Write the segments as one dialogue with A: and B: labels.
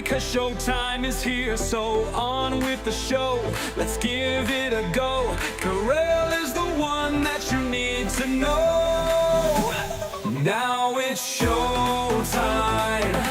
A: because showtime is here. So on with the show, let's give it a go. Karel is the one that you need to know. Now it's showtime.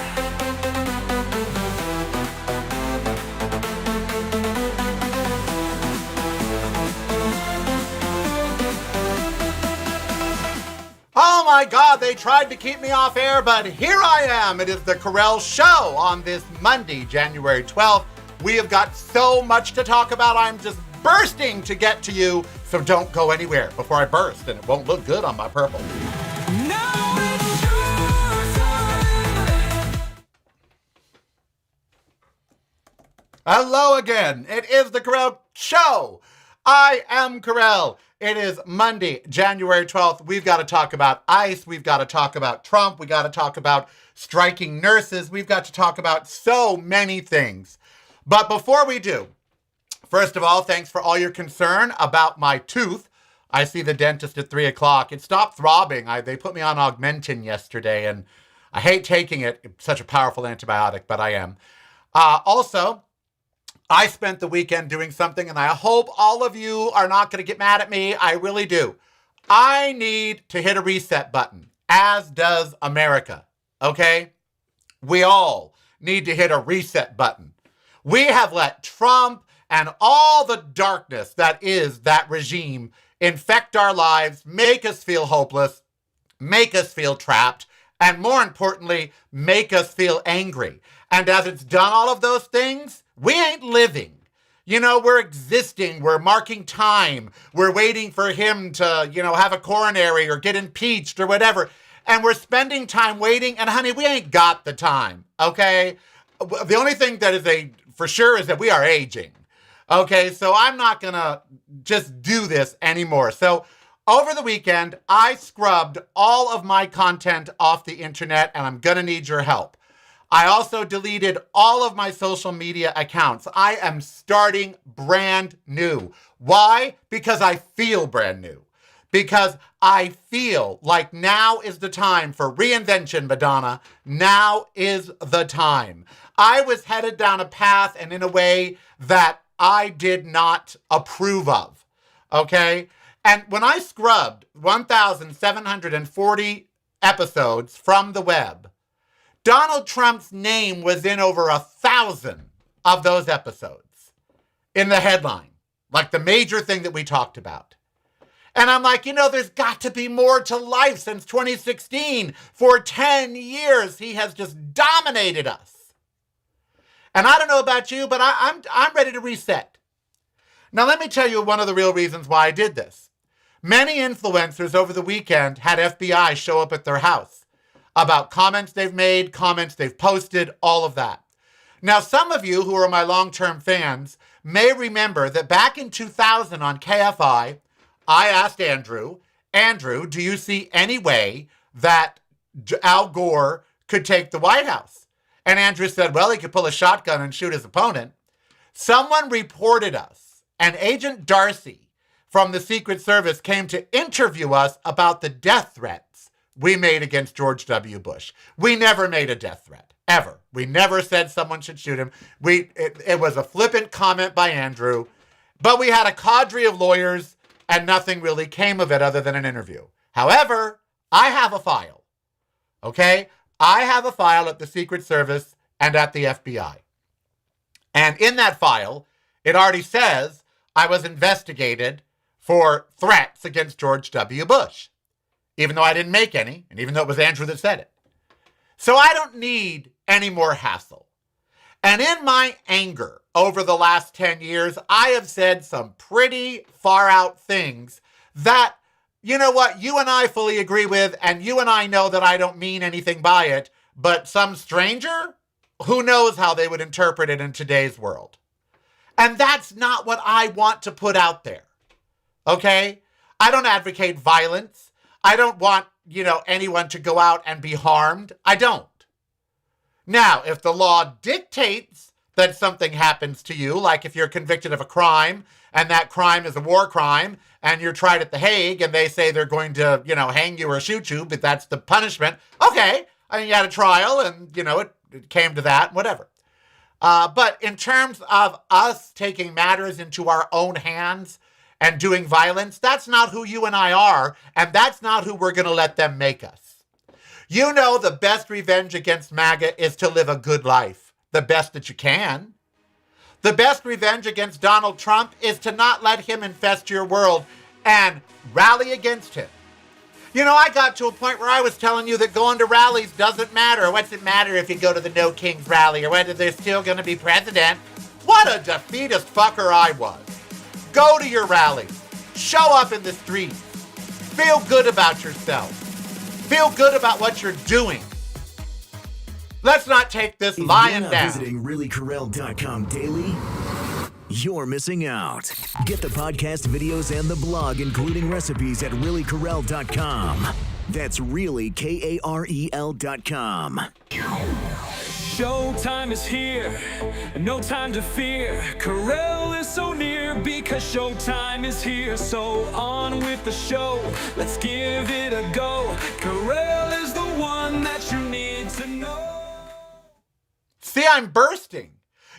B: Oh my God, they tried to keep me off air, but here I am. It is the Karel Show on this Monday, January 12th. We have got so much to talk about. I'm just bursting to get to you, so don't go anywhere before I burst, and it won't look good on my purple.
A: Now it's showtime.
B: Hello again. It is the Karel Show. I am Karel. It is Monday, January 12th. We've got to talk about ICE. We've got to talk about Trump. We've got to talk about striking nurses. We've got to talk about so many things. But before we do, first of all, thanks for all your concern about my tooth. I see the dentist at 3 o'clock. It stopped throbbing. They put me on Augmentin yesterday, and I hate taking it. It's such a powerful antibiotic, but I am. Also, I spent the weekend doing something, and I hope all of you are not going to get mad at me. I really do. I need to hit a reset button, as does America, okay? We all need to hit a reset button. We have let Trump and all the darkness that is that regime infect our lives, make us feel hopeless, make us feel trapped, and more importantly, make us feel angry. And as it's done all of those things, we ain't living. You know, we're existing. We're marking time. We're waiting for him to, have a coronary or get impeached or whatever. And we're spending time waiting. And honey, we ain't got the time, okay? The only thing that is for sure is that we are aging. Okay, so I'm not going to just do this anymore. So over the weekend, I scrubbed all of my content off the internet, and I'm going to need your help. I also deleted all of my social media accounts. I am starting brand new. Why? Because I feel brand new. Because I feel like now is the time for reinvention, Madonna. Now is the time. I was headed down a path and in a way that I did not approve of, okay? And when I scrubbed 1,740 episodes from the web, Donald Trump's name was in over 1,000 of those episodes in the headline, like the major thing that we talked about. And I'm like, there's got to be more to life since 2016. For 10 years, he has just dominated us. And I don't know about you, but I'm ready to reset. Now, let me tell you one of the real reasons why I did this. Many influencers over the weekend had FBI show up at their house about comments they've made, comments they've posted, all of that. Now, some of you who are my long-term fans may remember that back in 2000 on KFI, I asked Andrew, do you see any way that Al Gore could take the White House? And Andrew said, well, he could pull a shotgun and shoot his opponent. Someone reported us, and Agent Darcy from the Secret Service came to interview us about the death threats we made against George W. Bush. We never made a death threat, ever. We never said someone should shoot him. It was a flippant comment by Andrew, but we had a cadre of lawyers and nothing really came of it other than an interview. However, I have a file, okay? I have a file at the Secret Service and at the FBI. And in that file, it already says I was investigated for threats against George W. Bush, even though I didn't make any, and even though it was Andrew that said it. So I don't need any more hassle. And in my anger over the last 10 years, I have said some pretty far out things that, you know what, you and I fully agree with, and you and I know that I don't mean anything by it, but some stranger, who knows how they would interpret it in today's world. And that's not what I want to put out there, okay? I don't advocate violence. I don't want, anyone to go out and be harmed. I don't. Now, if the law dictates that something happens to you, like if you're convicted of a crime and that crime is a war crime and you're tried at The Hague and they say they're going to, hang you or shoot you, but that's the punishment. Okay. I mean, you had a trial and, it came to that, whatever. But in terms of us taking matters into our own hands and doing violence, that's not who you and I are, and that's not who we're going to let them make us. You know the best revenge against MAGA is to live a good life, the best that you can. The best revenge against Donald Trump is to not let him infest your world and rally against him. You know, I got to a point where I was telling you that going to rallies doesn't matter. What's it matter if you go to the No Kings rally or whether they're still going to be president? What a defeatist fucker I was. Go to your rallies. Show up in the streets. Feel good about yourself. Feel good about what you're doing. Let's not take this lying down.
C: Visiting reallykarel.com daily, you're missing out. Get the podcast, videos, and the blog, including recipes at reallykarel.com. That's really KAREL.com.
A: Showtime is here, no time to fear. Karel is so near because showtime is here. So on with the show, let's give it a go. Karel is the one that you need to know.
B: See, I'm bursting.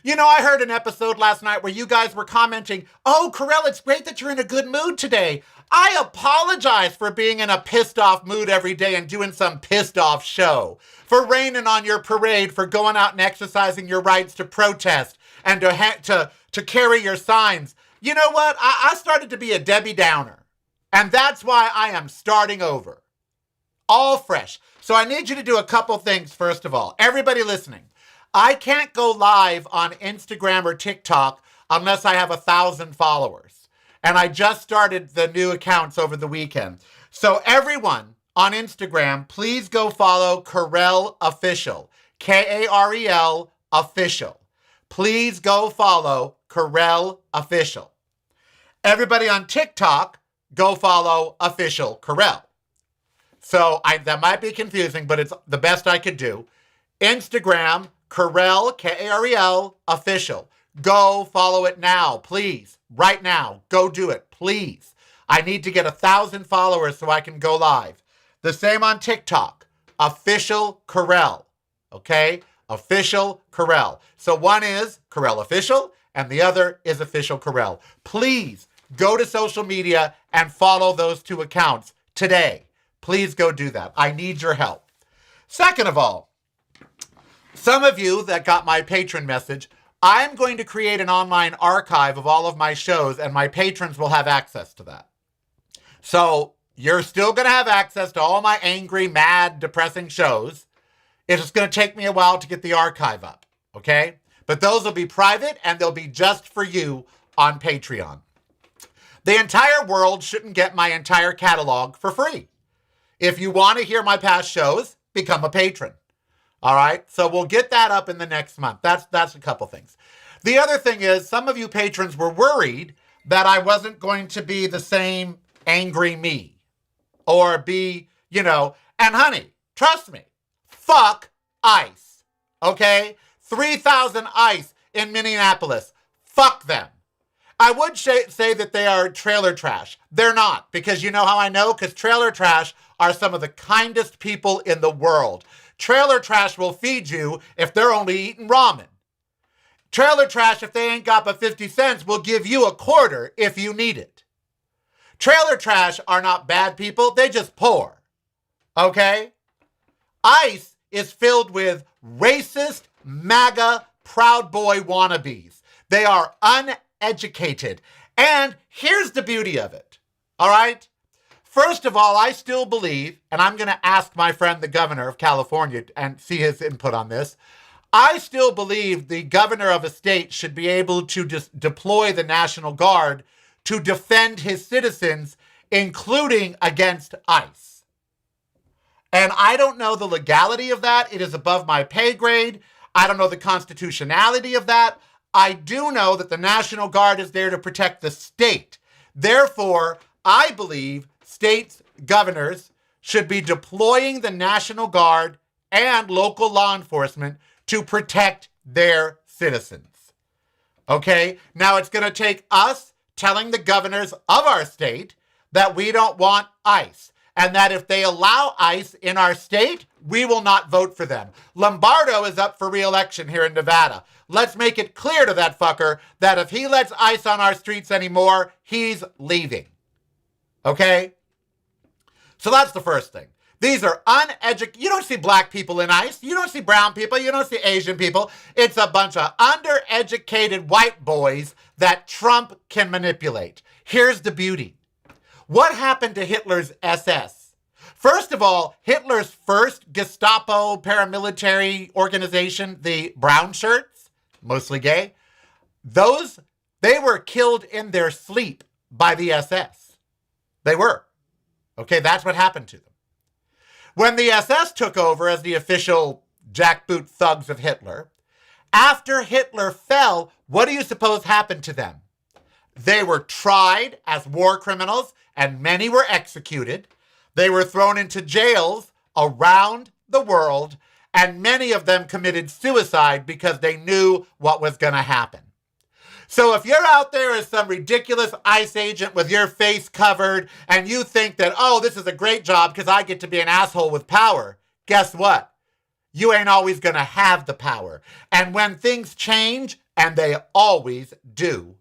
B: You know, I heard an episode last night where you guys were commenting, "Oh, Karel, it's great that you're in a good mood today." I apologize for being in a pissed off mood every day and doing some pissed off show, for raining on your parade, for going out and exercising your rights to protest and to carry your signs. You know what? I started to be a Debbie Downer, and that's why I am starting over. All fresh. So I need you to do a couple things, first of all. Everybody listening, I can't go live on Instagram or TikTok unless I have 1,000 followers. And I just started the new accounts over the weekend. So everyone on Instagram, please go follow Karel Official. Karel Official. Please go follow Karel Official. Everybody on TikTok, go follow Official Karel. So that might be confusing, but it's the best I could do. Instagram, Karel, Karel Official. Go follow it now, please. Right now. Go do it, please. I need to get 1,000 followers so I can go live. The same on TikTok. Official Karel. Okay? Official Karel. So one is Karel Official and the other is Official Karel. Please go to social media and follow those two accounts today. Please go do that. I need your help. Second of all, some of you that got my patron message, I'm going to create an online archive of all of my shows, and my patrons will have access to that. So you're still going to have access to all my angry, mad, depressing shows. It's just going to take me a while to get the archive up, okay? But those will be private, and they'll be just for you on Patreon. The entire world shouldn't get my entire catalog for free. If you want to hear my past shows, become a patron. All right, so we'll get that up in the next month. That's a couple things. The other thing is, some of you patrons were worried that I wasn't going to be the same angry me or be, and honey, trust me, fuck ICE, okay? 3,000 ICE in Minneapolis. Fuck them. I would say that they are trailer trash. They're not, because you know how I know? Because trailer trash are some of the kindest people in the world. Trailer trash will feed you if they're only eating ramen. Trailer trash, if they ain't got but 50 cents, will give you a quarter if you need it. Trailer trash are not bad people. They just poor. Okay? ICE is filled with racist, MAGA, Proud Boy wannabes. They are uneducated. And here's the beauty of it. All right? First of all, I still believe, and I'm going to ask my friend, the governor of California, and see his input on this. I still believe the governor of a state should be able to just deploy the National Guard to defend his citizens, including against ICE. And I don't know the legality of that. It is above my pay grade. I don't know the constitutionality of that. I do know that the National Guard is there to protect the state. Therefore, I believe states' governors should be deploying the National Guard and local law enforcement to protect their citizens. Okay? Now it's going to take us telling the governors of our state that we don't want ICE. and that if they allow ICE in our state, we will not vote for them. Lombardo is up for re-election here in Nevada. Let's make it clear to that fucker that if he lets ICE on our streets anymore, he's leaving. Okay? So that's the first thing. These are uneducated. You don't see black people in ICE. You don't see brown people. You don't see Asian people. It's a bunch of undereducated white boys that Trump can manipulate. Here's the beauty. What happened to Hitler's SS? First of all, Hitler's first Gestapo paramilitary organization, the brown shirts, mostly gay, they were killed in their sleep by the SS. They were. Okay, that's what happened to them. When the SS took over as the official jackboot thugs of Hitler, after Hitler fell, what do you suppose happened to them? They were tried as war criminals, and many were executed. They were thrown into jails around the world, and many of them committed suicide because they knew what was going to happen. So if you're out there as some ridiculous ICE agent with your face covered and you think that, oh, this is a great job because I get to be an asshole with power, guess what? You ain't always going to have the power. And when things change, and they always do,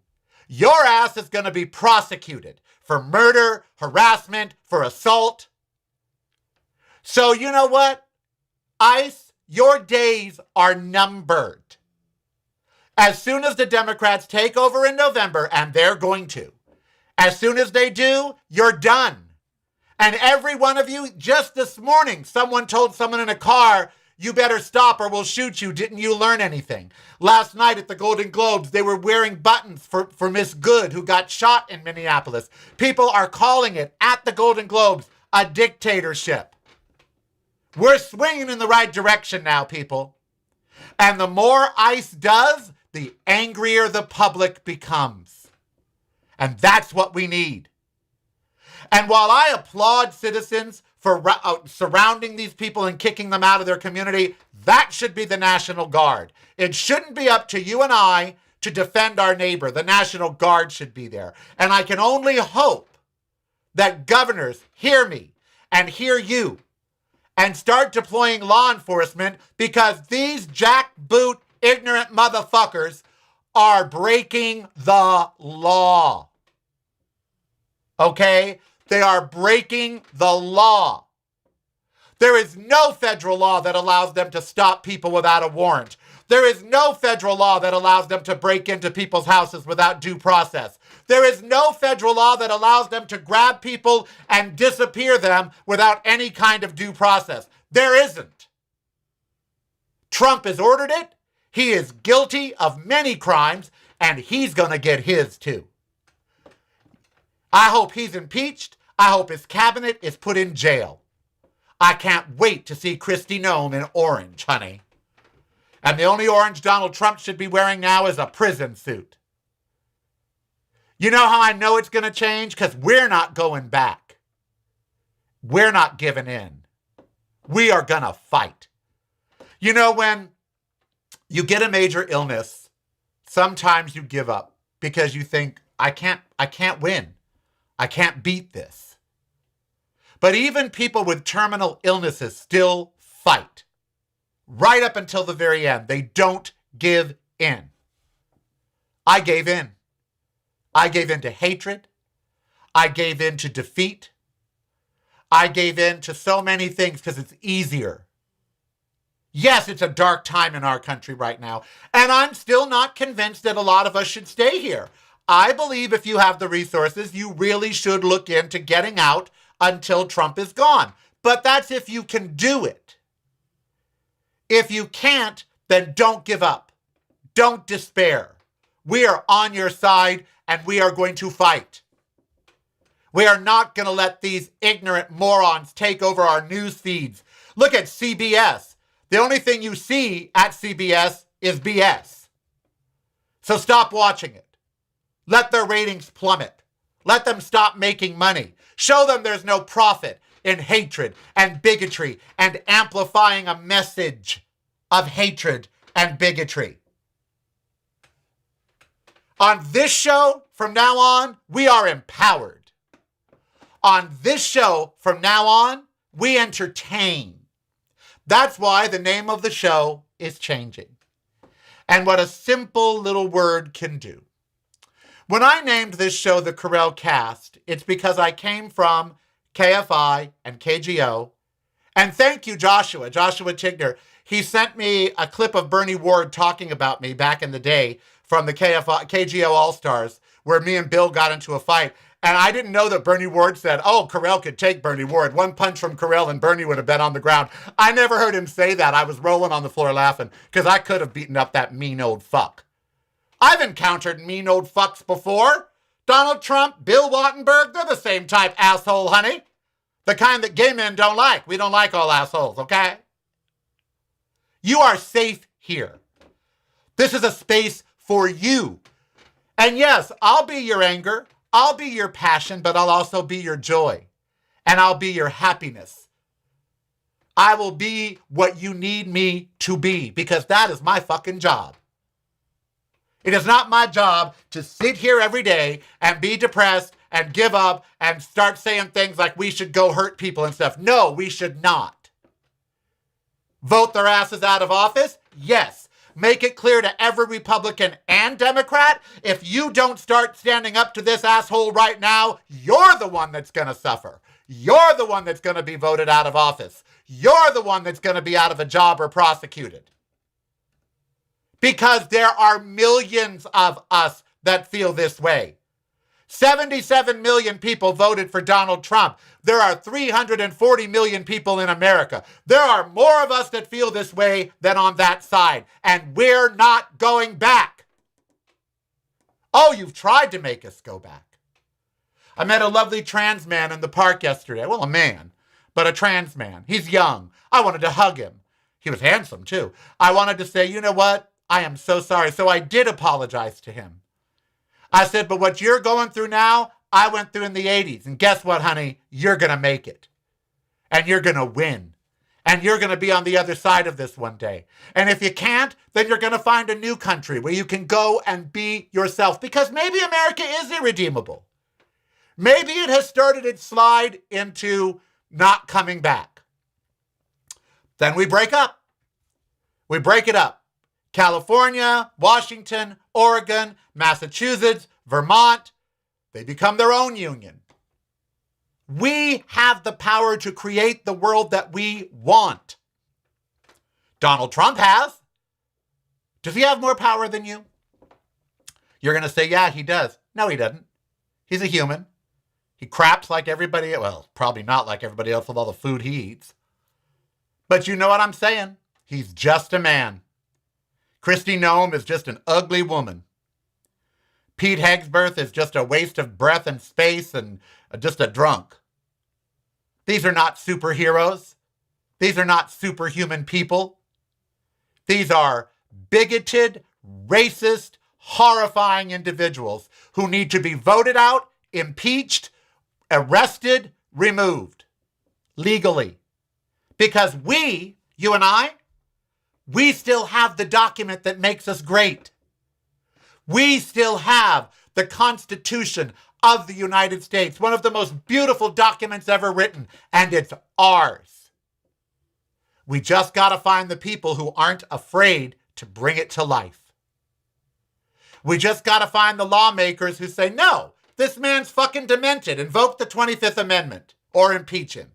B: your ass is going to be prosecuted for murder, harassment, for assault. So you know what? ICE, your days are numbered. As soon as the Democrats take over in November, and they're going to, as soon as they do, you're done. And every one of you, just this morning, someone told someone in a car, you better stop or we'll shoot you. Didn't you learn anything? Last night at the Golden Globes, they were wearing buttons for Miss Good, who got shot in Minneapolis. People are calling it, at the Golden Globes, a dictatorship. We're swinging in the right direction now, people. And the more ICE does, the angrier the public becomes. And that's what we need. And while I applaud citizens for surrounding these people and kicking them out of their community, that should be the National Guard. It shouldn't be up to you and I to defend our neighbor. The National Guard should be there. And I can only hope that governors hear me and hear you and start deploying law enforcement, because these jackboot ignorant motherfuckers are breaking the law. Okay? They are breaking the law. There is no federal law that allows them to stop people without a warrant. There is no federal law that allows them to break into people's houses without due process. There is no federal law that allows them to grab people and disappear them without any kind of due process. There isn't. Trump has ordered it. He is guilty of many crimes, and he's going to get his too. I hope he's impeached. I hope his cabinet is put in jail. I can't wait to see Kristi Noem in orange, honey. And the only orange Donald Trump should be wearing now is a prison suit. You know how I know it's going to change? Because we're not going back. We're not giving in. We are going to fight. You know, when you get a major illness, sometimes you give up because you think, I can't win. I can't beat this. But even people with terminal illnesses still fight. Right up until the very end. They don't give in. I gave in. I gave in to hatred. I gave in to defeat. I gave in to so many things because it's easier. Yes, it's a dark time in our country right now. And I'm still not convinced that a lot of us should stay here. I believe if you have the resources, you really should look into getting out until Trump is gone. But that's if you can do it. If you can't, then don't give up. Don't despair. We are on your side and we are going to fight. We are not going to let these ignorant morons take over our news feeds. Look at CBS. The only thing you see at CBS is BS. So stop watching it. Let their ratings plummet. Let them stop making money. Show them there's no profit in hatred and bigotry and amplifying a message of hatred and bigotry. On this show, from now on, we are empowered. On this show, from now on, we entertain. That's why the name of the show is changing. And what a simple little word can do. When I named this show the Karel Cast, it's because I came from KFI and KGO. And thank you, Joshua Tigner. He sent me a clip of Bernie Ward talking about me back in the day from the KGO All-Stars, where me and Bill got into a fight. And I didn't know that Bernie Ward said, oh, Karel could take Bernie Ward. One punch from Karel and Bernie would have been on the ground. I never heard him say that. I was rolling on the floor laughing because I could have beaten up that mean old fuck. I've encountered mean old fucks before. Donald Trump, Bill Wattenberg, they're the same type asshole, honey. The kind that gay men don't like. We don't like all assholes, okay? You are safe here. This is a space for you. And yes, I'll be your anger. I'll be your passion, but I'll also be your joy. And I'll be your happiness. I will be what you need me to be because that is my fucking job. It is not my job to sit here every day and be depressed and give up and start saying things like we should go hurt people and stuff. No, we should not. Vote their asses out of office? Yes. Make it clear to every Republican and Democrat, if you don't start standing up to this asshole right now, you're the one that's going to suffer. You're the one that's going to be voted out of office. You're the one that's going to be out of a job or prosecuted. Because there are millions of us that feel this way. 77 million people voted for Donald Trump. There are 340 million people in America. There are more of us that feel this way than on that side. And we're not going back. Oh, you've tried to make us go back. I met a lovely trans man in the park yesterday. Well, a man, but a trans man. He's young. I wanted to hug him. He was handsome, too. I wanted to say, you know what? I am so sorry. So I did apologize to him. I said, but what you're going through now, I went through in the 80s. And guess what, honey? You're going to make it. And you're going to win. And you're going to be on the other side of this one day. And if you can't, then you're going to find a new country where you can go and be yourself. Because maybe America is irredeemable. Maybe it has started its slide into not coming back. Then we break up. We break it up. California, Washington, Oregon, Massachusetts, Vermont, they become their own union. We have the power to create the world that we want. Donald Trump has. Does he have more power than you? You're going to say, yeah, he does. No, he doesn't. He's a human. He craps like everybody else. Well, probably not like everybody else with all the food he eats. But you know what I'm saying? He's just a man. Kristi Noem is just an ugly woman. Pete Hegseth is just a waste of breath and space and just a drunk. These are not superheroes. These are not superhuman people. These are bigoted, racist, horrifying individuals who need to be voted out, impeached, arrested, removed legally. Because we, you and I, we still have the document that makes us great. We still have the Constitution of the United States, one of the most beautiful documents ever written, and it's ours. We just got to find the people who aren't afraid to bring it to life. We just got to find the lawmakers who say, no, this man's fucking demented. Invoke the 25th Amendment or impeach him.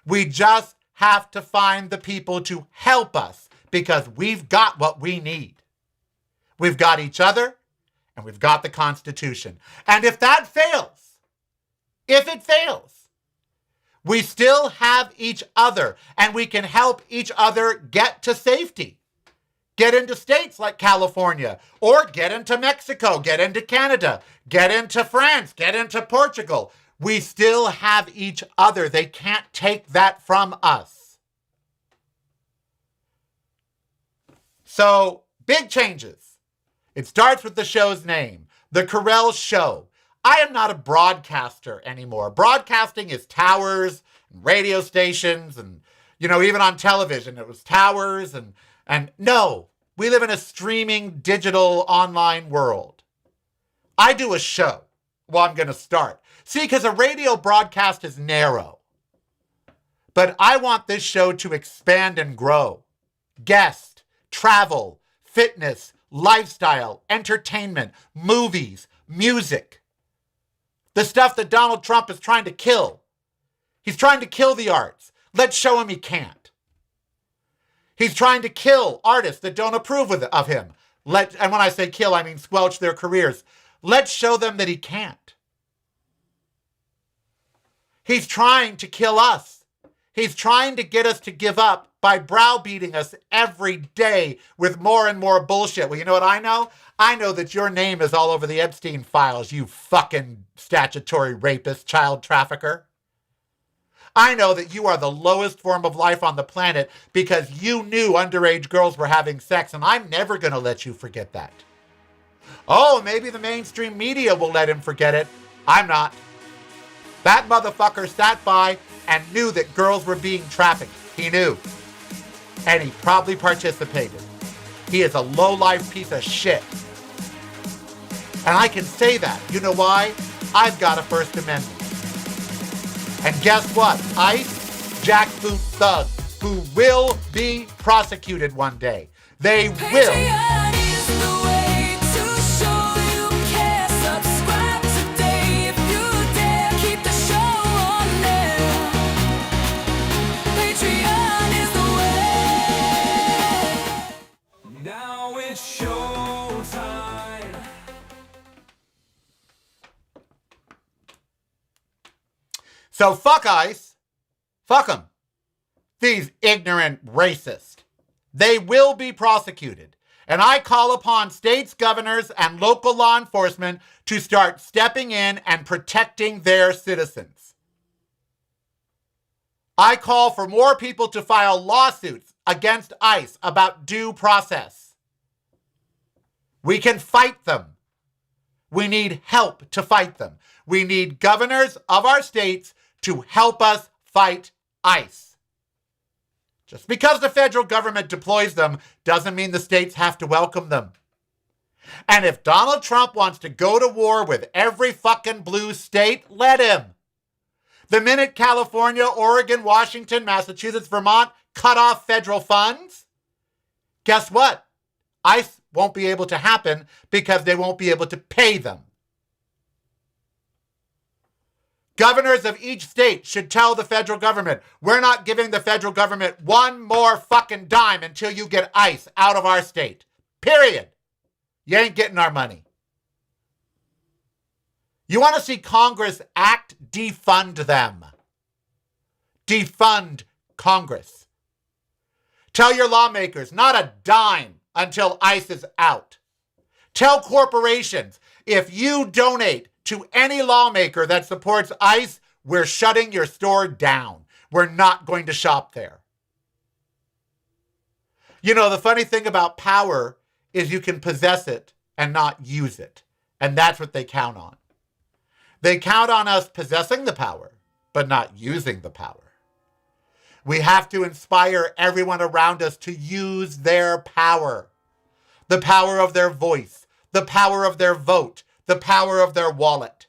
B: We just have to find the people to help us because we've got what we need. We've got each other and we've got the Constitution. And if that fails, if it fails, we still have each other and we can help each other get to safety. Get into states like California or get into Mexico, get into Canada, get into France, get into Portugal. We still have each other. They can't take that from us. So, big changes. It starts with the show's name, The Karel Show. I am not a broadcaster anymore. Broadcasting is towers and radio stations and, even on television, it was towers and no, we live in a streaming digital online world. I do a show. Well, I'm going to start. See, because a radio broadcast is narrow. But I want this show to expand and grow. Guest, travel, fitness, lifestyle, entertainment, movies, music. The stuff that Donald Trump is trying to kill. He's trying to kill the arts. Let's show him he can't. He's trying to kill artists that don't approve of him. And when I say kill, I mean squelch their careers. Let's show them that he can't. He's trying to kill us. He's trying to get us to give up by browbeating us every day with more and more bullshit. Well, you know what I know? I know that your name is all over the Epstein files, you fucking statutory rapist, child trafficker. I know that you are the lowest form of life on the planet because you knew underage girls were having sex, and I'm never going to let you forget that. Oh, maybe the mainstream media will let him forget it. I'm not. That motherfucker sat by and knew that girls were being trafficked. He knew. And he probably participated. He is a low-life piece of shit. And I can say that. You know why? I've got a First Amendment. And guess what? ICE, jackboot thugs who will be prosecuted one day. They will. So fuck ICE. Fuck them. These ignorant racists. They will be prosecuted. And I call upon states, governors, and local law enforcement to start stepping in and protecting their citizens. I call for more people to file lawsuits against ICE about due process. We can fight them. We need help to fight them. We need governors of our states to help us fight ICE. Just because the federal government deploys them doesn't mean the states have to welcome them. And if Donald Trump wants to go to war with every fucking blue state, let him. The minute California, Oregon, Washington, Massachusetts, Vermont cut off federal funds, guess what? ICE won't be able to happen because they won't be able to pay them. Governors of each state should tell the federal government, we're not giving the federal government one more fucking dime until you get ICE out of our state. Period. You ain't getting our money. You want to see Congress act? Defund them. Defund Congress. Tell your lawmakers, not a dime until ICE is out. Tell corporations, if you donate to any lawmaker that supports ICE, we're shutting your store down. We're not going to shop there. You know, the funny thing about power is you can possess it and not use it. And that's what they count on. They count on us possessing the power, but not using the power. We have to inspire everyone around us to use their power. The power of their voice, the power of their vote, the power of their wallet.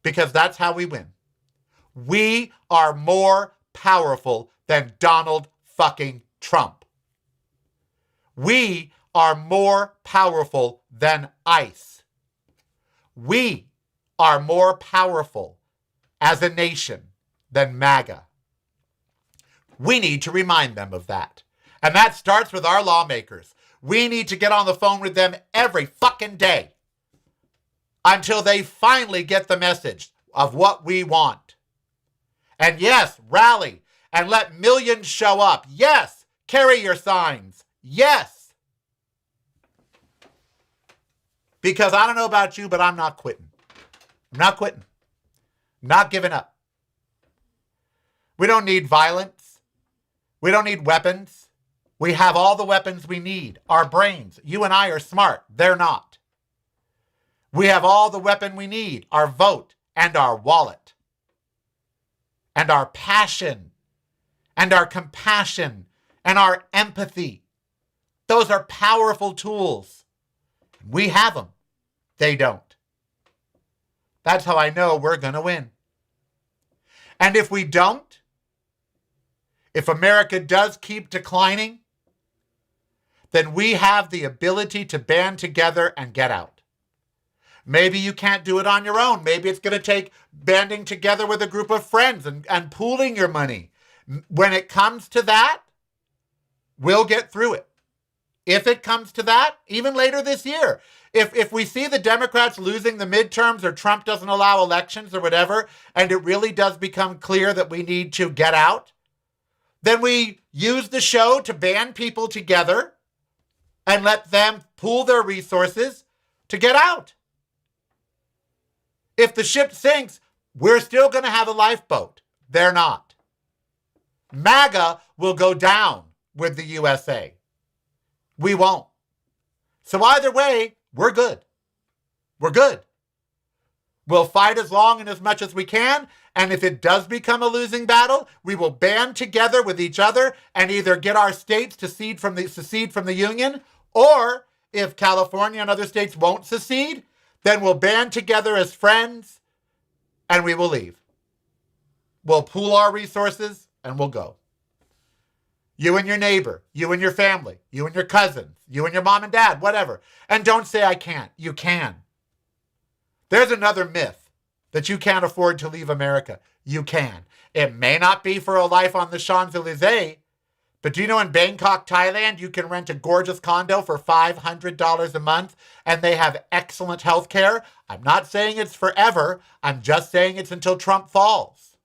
B: Because that's how we win. We are more powerful than Donald fucking Trump. We are more powerful than ICE. We are more powerful as a nation than MAGA. We need to remind them of that. And that starts with our lawmakers. We need to get on the phone with them every fucking day until they finally get the message of what we want. And yes, rally and let millions show up. Yes, carry your signs. Yes. Because I don't know about you, but I'm not quitting. I'm not quitting. I'm not giving up. We don't need violence. We don't need weapons. We have all the weapons we need. Our brains. You and I are smart. They're not. We have all the weapon we need. Our vote and our wallet. And our passion. And our compassion. And our empathy. Those are powerful tools. We have them. They don't. That's how I know we're going to win. And if we don't, if America does keep declining, then we have the ability to band together and get out. Maybe you can't do it on your own. Maybe it's going to take banding together with a group of friends and pooling your money. When it comes to that, we'll get through it. If it comes to that, even later this year, if we see the Democrats losing the midterms or Trump doesn't allow elections or whatever, and it really does become clear that we need to get out, then we use the show to band people together and let them pool their resources to get out. If the ship sinks, we're still going to have a lifeboat. They're not. MAGA will go down with the USA. We won't. So either way, we're good. We're good. We'll fight as long and as much as we can. And if it does become a losing battle, we will band together with each other and either get our states to secede from the union, or if California and other states won't secede, then we'll band together as friends and we will leave. We'll pool our resources and we'll go. You and your neighbor, you and your family, you and your cousins, you and your mom and dad, whatever. And don't say I can't. You can. There's another myth that you can't afford to leave America. You can. It may not be for a life on the Champs-Elysees, but do you know in Bangkok, Thailand, you can rent a gorgeous condo for $500 a month and they have excellent health care? I'm not saying it's forever. I'm just saying it's until Trump falls.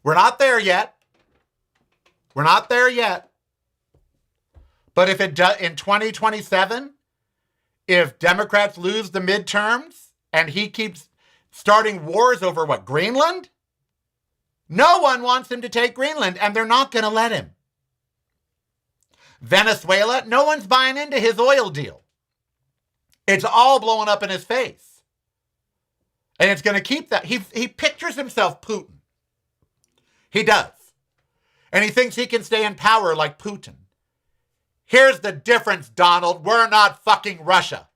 B: We're not there yet. We're not there yet. But if it does in 2027, if Democrats lose the midterms and he keeps starting wars over what, Greenland? No one wants him to take Greenland, and they're not going to let him. Venezuela, no one's buying into his oil deal. It's all blowing up in his face. And it's going to keep that. He pictures himself Putin. He does. And he thinks he can stay in power like Putin. Here's the difference, Donald. We're not fucking Russia.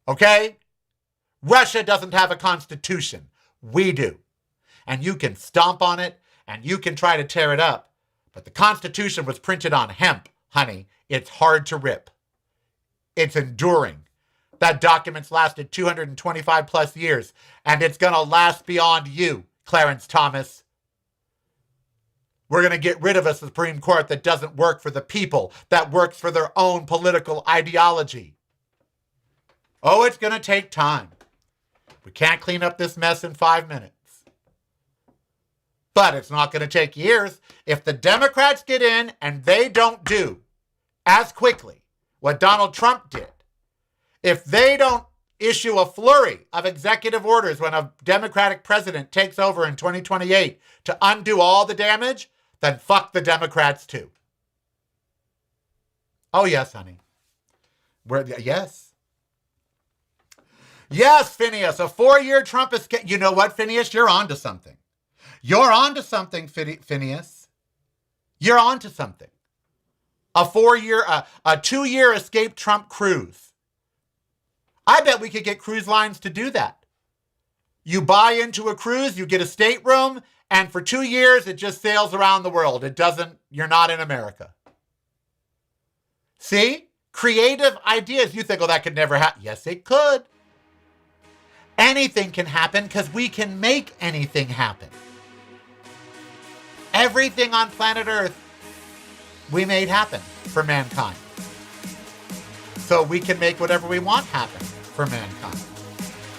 B: Okay? Russia doesn't have a constitution. We do. And you can stomp on it, and you can try to tear it up. But the Constitution was printed on hemp, honey. It's hard to rip. It's enduring. That document's lasted 225 plus years, and it's going to last beyond you, Clarence Thomas. We're going to get rid of a Supreme Court that doesn't work for the people, that works for their own political ideology. Oh, it's going to take time. We can't clean up this mess in 5 minutes. But it's not going to take years. If the Democrats get in and they don't do as quickly what Donald Trump did, if they don't issue a flurry of executive orders when a Democratic president takes over in 2028 to undo all the damage, then fuck the Democrats too. Oh, yes, honey. Yes. Yes, Phineas, a 4-year Trump escape. You know what, Phineas? You're on to something. You're on to something, Phineas. You're on to something. A 2-year escape Trump cruise. I bet we could get cruise lines to do that. You buy into a cruise, you get a stateroom, and for 2 years, it just sails around the world. You're not in America. See? Creative ideas. You think, oh, that could never happen. Yes, it could. Anything can happen because we can make anything happen. Everything on planet Earth, we made happen for mankind. So we can make whatever we want happen for mankind.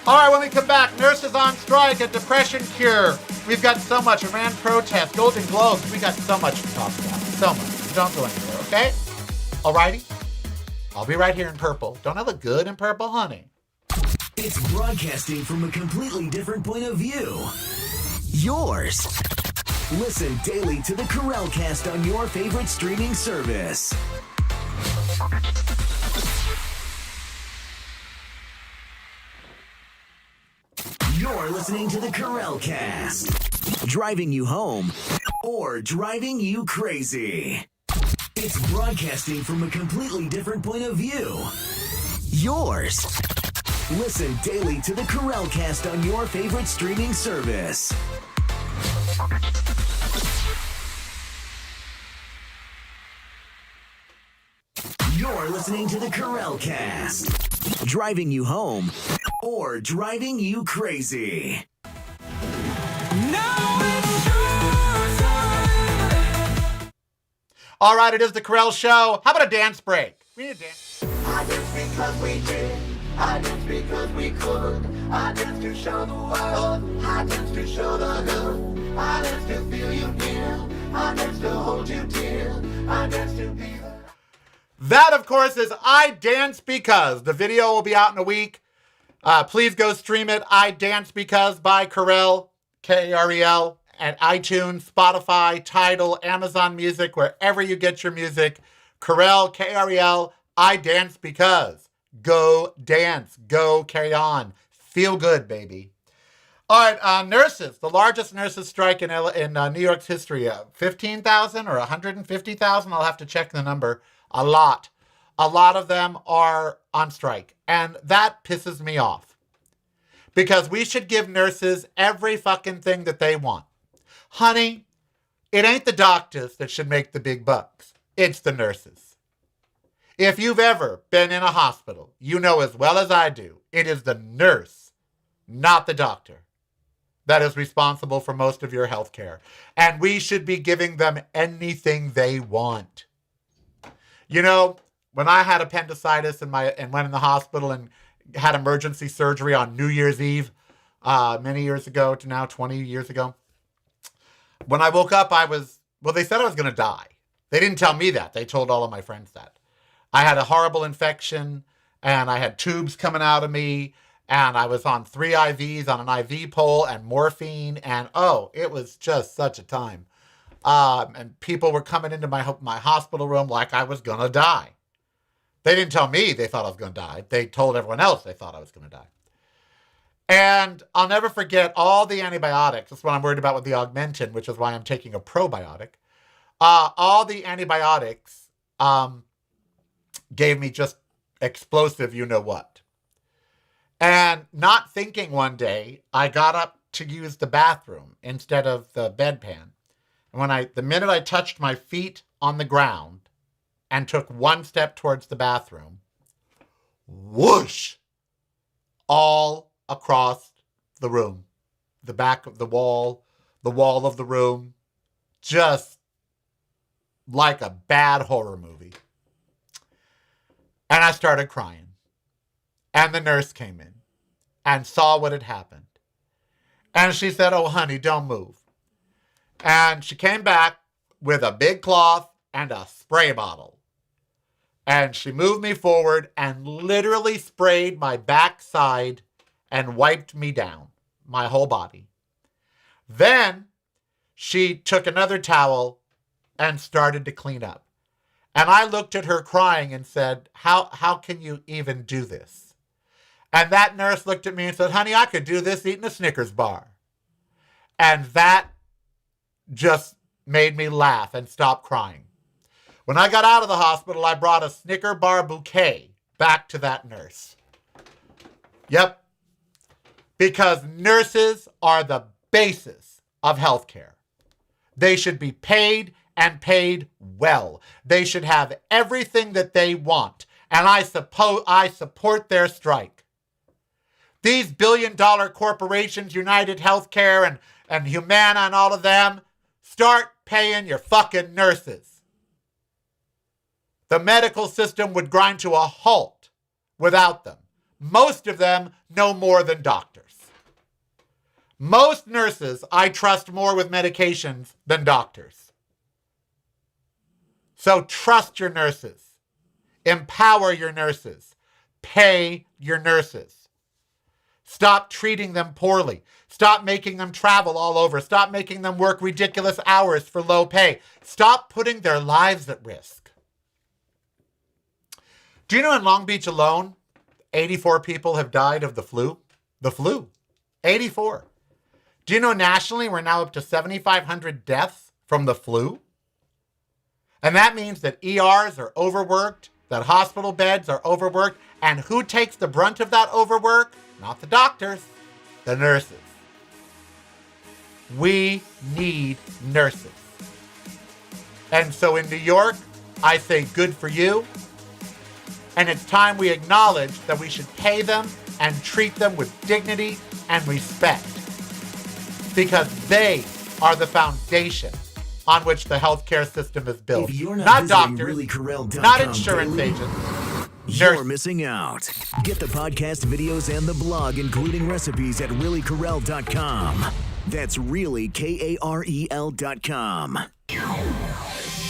B: All right, when we come back, nurses on strike, a depression cure. We've got so much. Iran protests, Golden Globes. We got so much to talk about. So much. Don't go anywhere, okay? All righty? I'll be right here in purple. Don't I look good in purple, honey?
C: It's broadcasting from a completely different point of view. Yours. Listen daily to the Karelcast on your favorite streaming service. You're listening to the Karelcast. Driving you home or driving you crazy. It's broadcasting from a completely different point of view. Yours. Listen daily to the Karel Cast on your favorite streaming service. You're listening to the Karel Cast, driving you home or driving you crazy.
A: Now it's your time.
B: All right, it is the Karel Show. How about a dance break? We need a dance.
D: I danced because we did. I danced because we could. I danced to show the world. I danced to show the hood. I danced to feel you near. I danced to hold you dear. I danced to be the...
B: That, of course, is I Dance Because. The video will be out in a week. Please go stream it. I Dance Because by Karel, K-A-R-E-L, at iTunes, Spotify, Tidal, Amazon Music, wherever you get your music. Karel, K-A-R-E-L, I Dance Because. Go dance. Go carry on. Feel good, baby. All right, nurses. The largest nurses strike in New York's history. 15,000 or 150,000? I'll have to check the number. A lot. A lot of them are on strike. And that pisses me off. Because we should give nurses every fucking thing that they want. Honey, it ain't the doctors that should make the big bucks. It's the nurses. If you've ever been in a hospital, you know as well as I do, it is the nurse, not the doctor, that is responsible for most of your health care. And we should be giving them anything they want. You know, when I had appendicitis and went in the hospital and had emergency surgery on New Year's Eve, many years ago to now 20 years ago, when I woke up, they said I was going to die. They didn't tell me that. They told all of my friends that. I had a horrible infection and I had tubes coming out of me and I was on 3 IVs on an IV pole and morphine and it was just such a time. And people were coming into my hospital room like I was going to die. They didn't tell me they thought I was going to die. They told everyone else they thought I was going to die. And I'll never forget all the antibiotics. That's what I'm worried about with the Augmentin, which is why I'm taking a probiotic. All the antibiotics gave me just explosive you-know-what. And not thinking one day, I got up to use the bathroom instead of the bedpan. And the minute I touched my feet on the ground and took one step towards the bathroom, whoosh, all across the room, the back of the wall of the room, just like a bad horror movie. And I started crying. And the nurse came in and saw what had happened. And she said, "Oh, honey, don't move." And she came back with a big cloth and a spray bottle. And she moved me forward and literally sprayed my backside and wiped me down, my whole body. Then she took another towel and started to clean up. And I looked at her crying and said, how can you even do this? And that nurse looked at me and said, "Honey, I could do this eating a Snickers bar." And that just made me laugh and stop crying. When I got out of the hospital, I brought a Snicker bar bouquet back to that nurse. Yep. Because nurses are the basis of healthcare. They should be paid and paid well. They should have everything that they want. And I support their strike. These billion-dollar corporations, United Healthcare and Humana and all of them, start paying your fucking nurses. The medical system would grind to a halt without them. Most of them no more than doctors. Most nurses I trust more with medications than doctors. So trust your nurses. Empower your nurses. Pay your nurses. Stop treating them poorly. Stop making them travel all over. Stop making them work ridiculous hours for low pay. Stop putting their lives at risk. Do you know in Long Beach alone, 84 people have died of the flu? The flu. 84. Do you know nationally we're now up to 7,500 deaths from the flu? And that means that ERs are overworked, that hospital beds are overworked. And who takes the brunt of that overwork? Not the doctors, the nurses. We need nurses. And so in New York, I say good for you. And it's time we acknowledge that we should pay them and treat them with dignity and respect. Because they are the foundation on which the healthcare system is built.
C: If you're
B: not
C: visiting
B: doctors,
C: reallykarel.com
B: not insurance
C: daily,
B: agents.
C: You're
B: Nurses.
C: missing out. Get the podcast videos and the blog, including recipes, at reallykarel.com. That's really KAREL.com.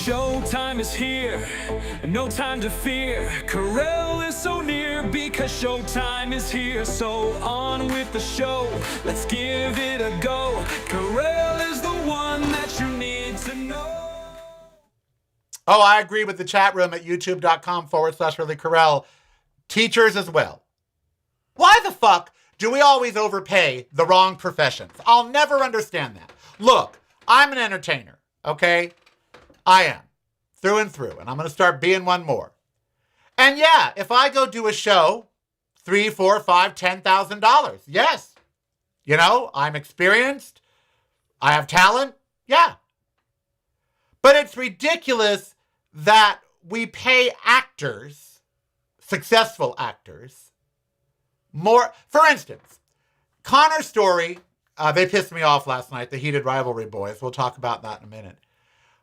A: Showtime is here, no time to fear. Karel is so near because showtime is here. So on with the show, let's give it a go. Karel is the one that you need to know.
B: Oh, I agree with the chat room at youtube.com/reallykarel. Teachers as well. Why the fuck do we always overpay the wrong professions? I'll never understand that. Look, I'm an entertainer, okay? I am, through and through, and I'm going to start being one more. And yeah, if I go do a show, $3,000, $4,000, $5,000, $10,000, yes. You know, I'm experienced, I have talent, yeah. But it's ridiculous that we pay actors, successful actors, more. For instance, Connor's story, they pissed me off last night, the Heated Rivalry boys. We'll talk about that in a minute.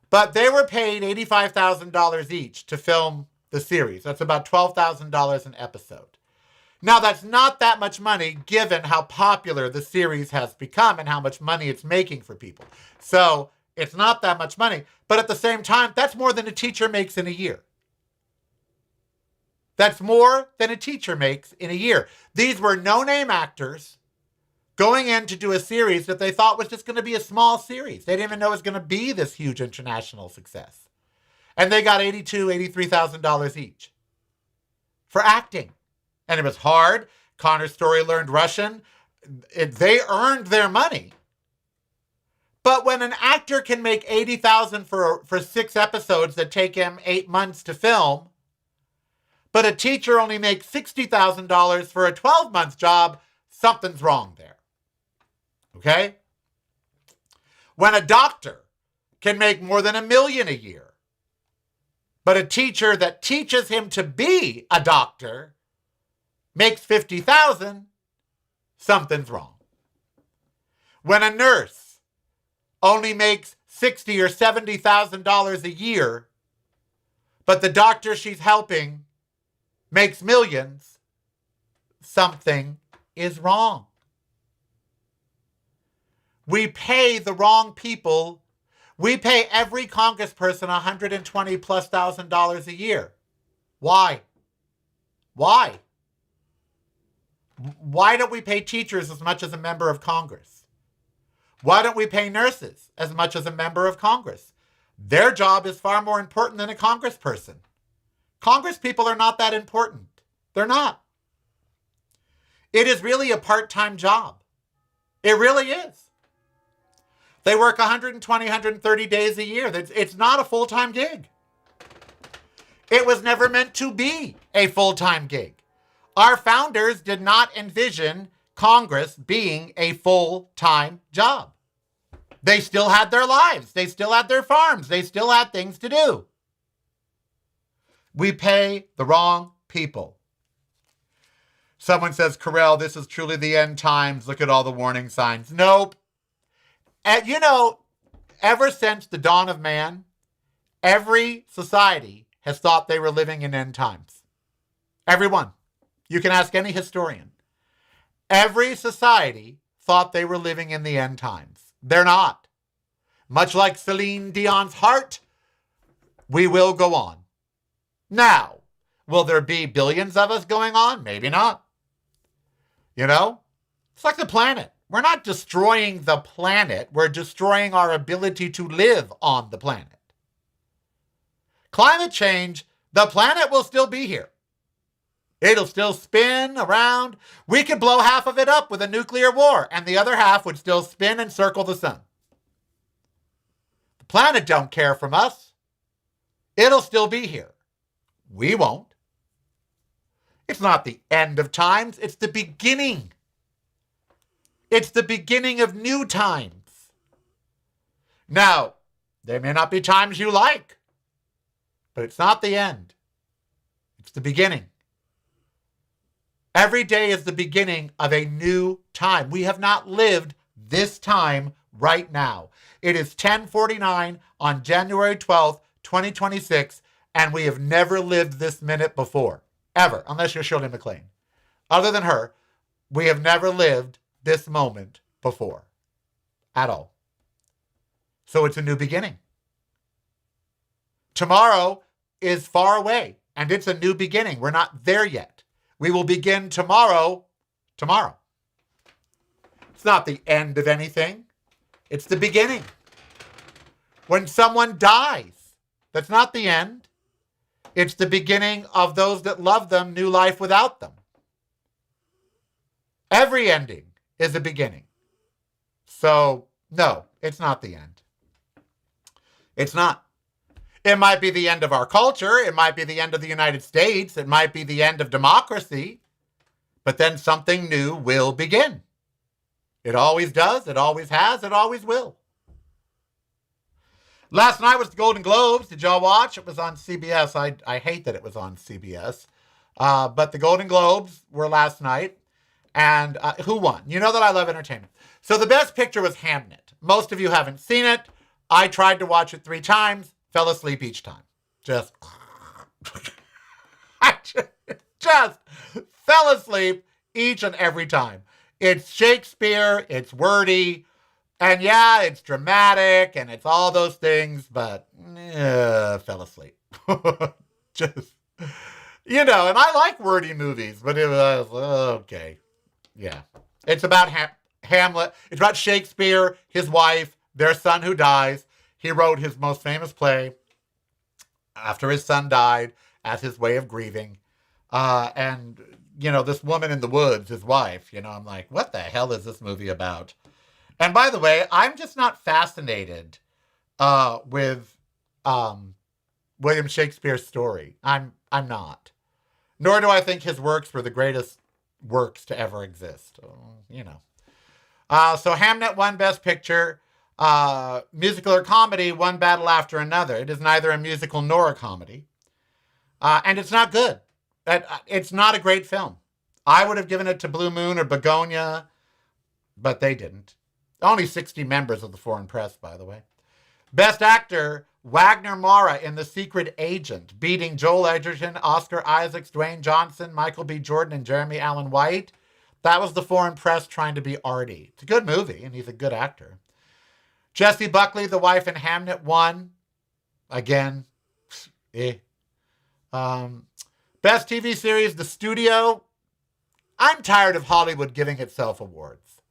B: But they were paid $85,000 each to film the series. That's about $12,000 an episode. Now, that's not that much money given how popular the series has become and how much money it's making for people. So it's not that much money. But at the same time, that's more than a teacher makes in a year. That's more than a teacher makes in a year. These were no-name actors going in to do a series that they thought was just going to be a small series. They didn't even know it was going to be this huge international success. And they got $82,000, $83,000 each for acting. And it was hard. Connor's story learned Russian. They earned their money. But when an actor can make $80,000 for 6 episodes that take him 8 months to film, but a teacher only makes $60,000 for a 12-month job, something's wrong there. Okay? When a doctor can make more than $1 million a year, but a teacher that teaches him to be a doctor makes $50,000, something's wrong. When a nurse only makes $60,000 or $70,000 a year, but the doctor she's helping makes millions, something is wrong. We pay the wrong people. We pay every congressperson $120,000+ a year. Why? Why? Why don't we pay teachers as much as a member of Congress? Why don't we pay nurses as much as a member of Congress? Their job is far more important than a congressperson. Congress people are not that important. They're not. It is really a part-time job. It really is. They work 120, 130 days a year. It's not a full-time gig. It was never meant to be a full-time gig. Our founders did not envision Congress being a full-time job. They still had their lives. They still had their farms. They still had things to do. We pay the wrong people. Someone says, Karel, this is truly the end times. Look at all the warning signs. Nope. And you know, ever since the dawn of man, every society has thought they were living in end times. Everyone. You can ask any historian. Every society thought they were living in the end times. They're not. Much like Celine Dion's heart, we will go on. Now, will there be billions of us going on? Maybe not. You know, it's like the planet. We're not destroying the planet. We're destroying our ability to live on the planet. Climate change, the planet will still be here. It'll still spin around. We could blow half of it up with a nuclear war, and the other half would still spin and circle the sun. The planet don't care from us. It'll still be here. We won't. It's not the end of times. It's the beginning. It's the beginning of new times. Now, there may not be times you like, but it's not the end. It's the beginning. Every day is the beginning of a new time. We have not lived this time right now. It is 10:49 on January 12th, 2026, and we have never lived this minute before, ever, unless you're Shirley MacLaine. Other than her, we have never lived this moment before, at all. So it's a new beginning. Tomorrow is far away, and it's a new beginning. We're not there yet. We will begin tomorrow. It's not the end of anything. It's the beginning. When someone dies, that's not the end. It's the beginning of those that love them, new life without them. Every ending is a beginning. So, no, it's not the end. It's not. It might be the end of our culture. It might be the end of the United States. It might be the end of democracy. But then something new will begin. It always does. It always has. It always will. Last night was the Golden Globes. Did y'all watch? It was on CBS. I hate that it was on CBS. But the Golden Globes were last night. And who won? You know that I love entertainment. So the best picture was Hamnet. Most of you haven't seen it. I tried to watch it 3 times. Fell asleep each time. I just fell asleep each and every time. It's Shakespeare, it's wordy, and yeah, it's dramatic, and it's all those things, but fell asleep. Just, and I like wordy movies, but it was, okay. Yeah. It's about Hamlet. It's about Shakespeare, his wife, their son who dies. He wrote his most famous play after his son died as his way of grieving. And, this woman in the woods, his wife, I'm like, what the hell is this movie about? And by the way, I'm just not fascinated with William Shakespeare's story. I'm not. Nor do I think his works were the greatest works to ever exist. So Hamnet won Best Picture. Musical or comedy, one battle after another. It is neither a musical nor a comedy. And it's not good. It's not a great film. I would have given it to Blue Moon or Begonia, but they didn't. Only 60 members of the foreign press, by the way. Best Actor, Wagner Moura in The Secret Agent, beating Joel Edgerton, Oscar Isaacs, Dwayne Johnson, Michael B. Jordan, and Jeremy Allen White. That was the foreign press trying to be arty. It's a good movie, and he's a good actor. Jessie Buckley, the wife in Hamnet, won. Again, Best TV series, The Studio. I'm tired of Hollywood giving itself awards.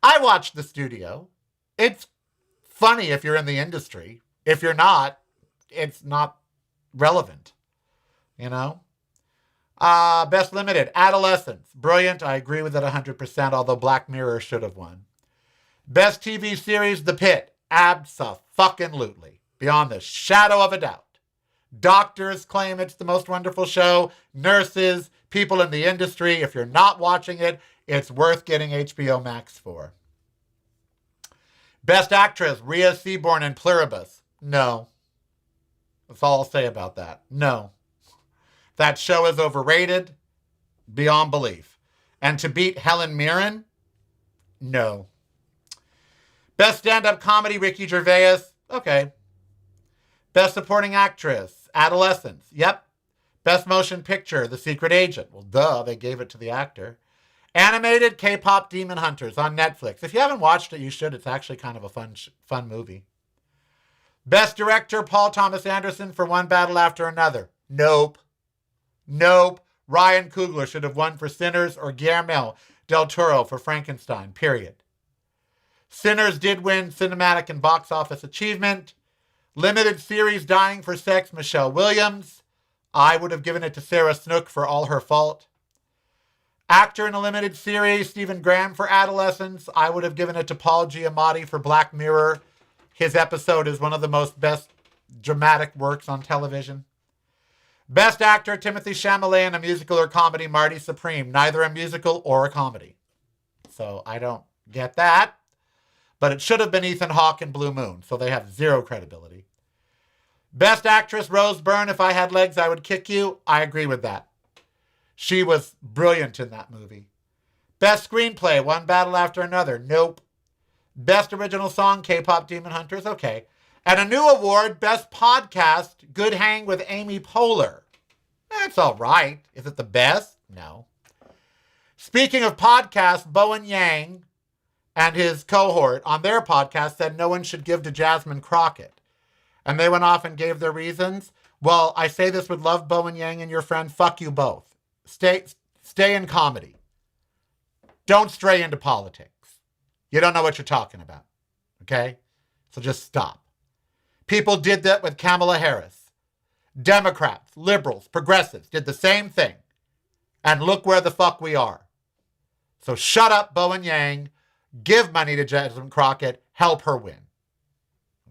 B: I watched The Studio. It's funny if you're in the industry. If you're not, it's not relevant. Best Limited, Adolescence. Brilliant. I agree with it 100%, although Black Mirror should have won. Best TV series, The Pitt. Abso-fucking-lutely. Beyond the shadow of a doubt. Doctors claim it's the most wonderful show. Nurses, people in the industry. If you're not watching it, it's worth getting HBO Max for. Best Actress, Rhea Seaborn in Pluribus. No. That's all I'll say about that. No. That show is overrated beyond belief. And to beat Helen Mirren? No. Best stand-up comedy, Ricky Gervais. Okay. Best supporting actress, Adolescence. Yep. Best motion picture, The Secret Agent. Well, duh, they gave it to the actor. Animated, K-pop Demon Hunters on Netflix. If you haven't watched it, you should. It's actually kind of a fun movie. Best director, Paul Thomas Anderson for One Battle After Another. Nope. Ryan Coogler should have won for Sinners, or Guillermo del Toro for Frankenstein, period. Sinners did win cinematic and box office achievement. Limited series, Dying for Sex, Michelle Williams. I would have given it to Sarah Snook for All Her Fault. Actor in a limited series, Stephen Graham for Adolescence. I would have given it to Paul Giamatti for Black Mirror. His episode is one of the best dramatic works on television. Best Actor, Timothy Chalamet in a musical or comedy, Marty Supreme. Neither a musical or a comedy. So I don't get that. But it should have been Ethan Hawke in Blue Moon, so they have zero credibility. Best Actress, Rose Byrne. If I had legs, I would kick you. I agree with that. She was brilliant in that movie. Best Screenplay, One Battle After Another. Nope. Best Original Song, K-Pop Demon Hunters. Okay. And a new award, Best Podcast, Good Hang with Amy Poehler. That's all right. Is it the best? No. Speaking of podcasts, Bowen Yang and his cohort on their podcast said no one should give to Jasmine Crockett. And they went off and gave their reasons. Well, I say this with love, Bowen Yang and your friend. Fuck you both. Stay in comedy. Don't stray into politics. You don't know what you're talking about. Okay? So just stop. People did that with Kamala Harris. Democrats, liberals, progressives did the same thing. And look where the fuck we are. So shut up, Bowen Yang. Give money to Jasmine Crockett. Help her win.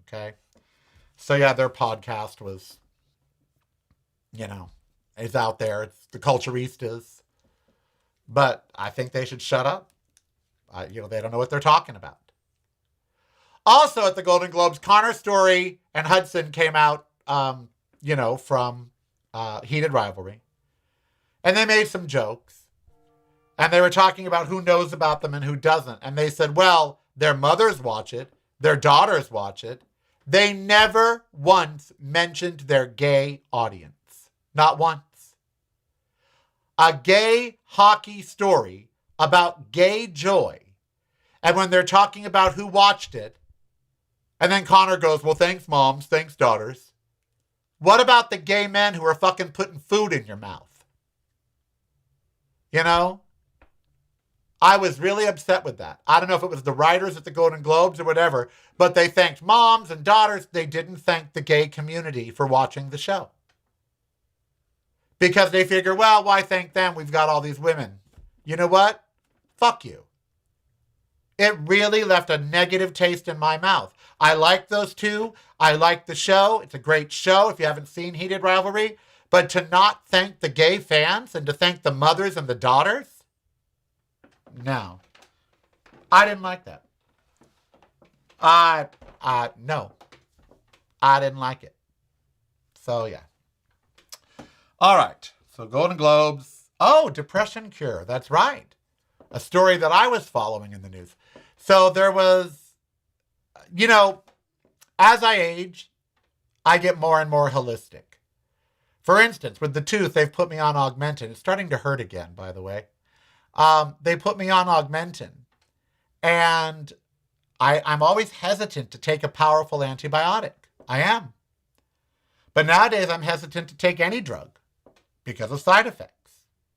B: Okay? So yeah, their podcast was, is out there. It's the Culturistas. But I think they should shut up. They don't know what they're talking about. Also at the Golden Globes, Connor Story and Hudson came out, from Heated Rivalry. And they made some jokes. And they were talking about who knows about them and who doesn't. And they said, well, their mothers watch it. Their daughters watch it. They never once mentioned their gay audience. Not once. A gay hockey story about gay joy. And when they're talking about who watched it, and then Connor goes, well, thanks, moms. Thanks, daughters. What about the gay men who are fucking putting food in your mouth? I was really upset with that. I don't know if it was the writers at the Golden Globes or whatever, but they thanked moms and daughters. They didn't thank the gay community for watching the show. Because they figure, well, why thank them? We've got all these women. You know what? Fuck you. It really left a negative taste in my mouth. I like those two. I like the show. It's a great show if you haven't seen Heated Rivalry. But to not thank the gay fans and to thank the mothers and the daughters? No. I didn't like that. No. I didn't like it. So, yeah. All right. So, Golden Globes. Oh, depression cure. That's right. A story that I was following in the news. So, there was, as I age, I get more and more holistic. For instance, with the tooth, they've put me on Augmentin. It's starting to hurt again, by the way. They put me on Augmentin. And I'm always hesitant to take a powerful antibiotic. I am. But nowadays, I'm hesitant to take any drug because of side effects.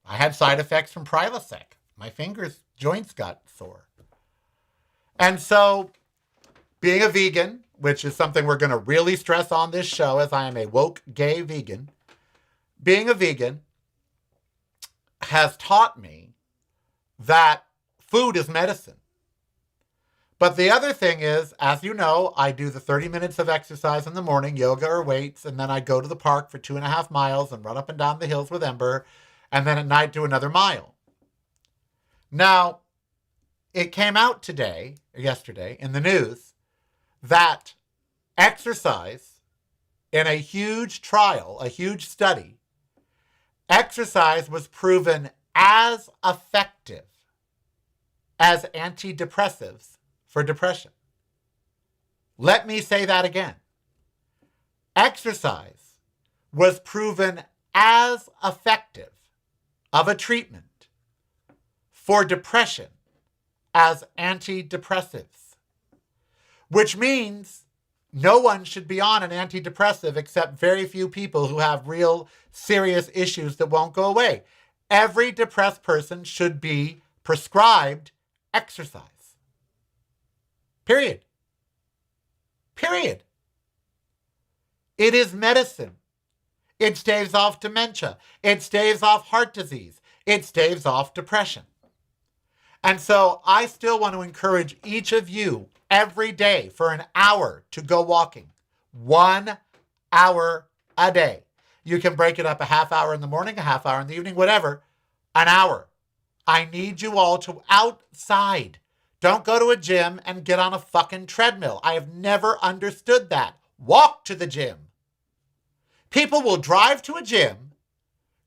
B: I had side effects from Prilosec. My joints got sore. And so, being a vegan, which is something we're going to really stress on this show as I am a woke gay vegan, being a vegan has taught me that food is medicine. But the other thing is, as you know, I do the 30 minutes of exercise in the morning, yoga or weights, and then I go to the park for 2.5 miles and run up and down the hills with Ember, and then at night do another mile. Now, it came out yesterday, in the news, that exercise in a huge trial, a huge study, exercise was proven as effective as antidepressives for depression. Let me say that again. Exercise was proven as effective of a treatment for depression as antidepressives, which means no one should be on an antidepressive except very few people who have real serious issues that won't go away. Every depressed person should be prescribed exercise. Period. Period. It is medicine. It staves off dementia. It staves off heart disease. It staves off depression. And so I still want to encourage each of you every day for an hour to go walking. 1 hour a day. You can break it up a half hour in the morning, a half hour in the evening, whatever. An hour. I need you all to outside. Don't go to a gym and get on a fucking treadmill. I have never understood that. Walk to the gym. People will drive to a gym,